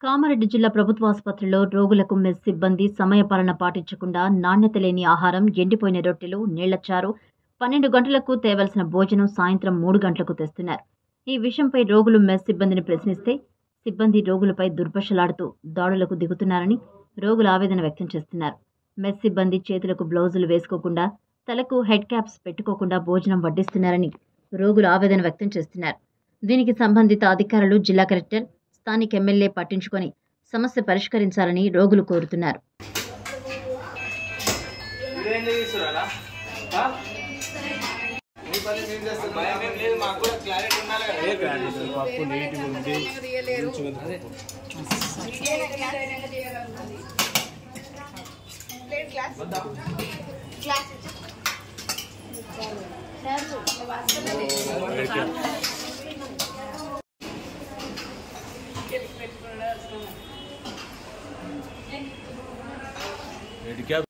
కామారెడ్డి జిల్లా ప్రభుత్వ ఆసుపత్రిలో రోగులకు మెస్ సిబ్బంది సమయపాలన పాటించకుండా నాణ్యత లేని ఆహారం, ఎండిపోయిన రొట్టెలు, నీళ్లచారు, 12 గంటలకు తేవలసిన భోజనం సాయంత్రం 3 గంటలకు తెస్తున్నారు. ఈ విషయంపై రోగులు మెస్ సిబ్బందిని ప్రశ్నిస్తే సిబ్బంది రోగులపై దుర్భాషలాడుతూ దాడులకు దిగుతున్నారని రోగులు ఆవేదన వ్యక్తం చేస్తున్నారు. మెస్ సిబ్బంది చేతులకు బ్లౌజులు వేసుకోకుండా, తలకు హెడ్ క్యాప్స్ పెట్టుకోకుండా భోజనం వడ్డిస్తున్నారని రోగులు ఆవేదన వ్యక్తం చేస్తున్నారు. దీనికి సంబంధిత అధికారులు, జిల్లా కలెక్టర్, స్థానిక ఎమ్మెల్యే పట్టించుకొని సమస్య పరిష్కరించాలని రోగులు కోరుతున్నారు.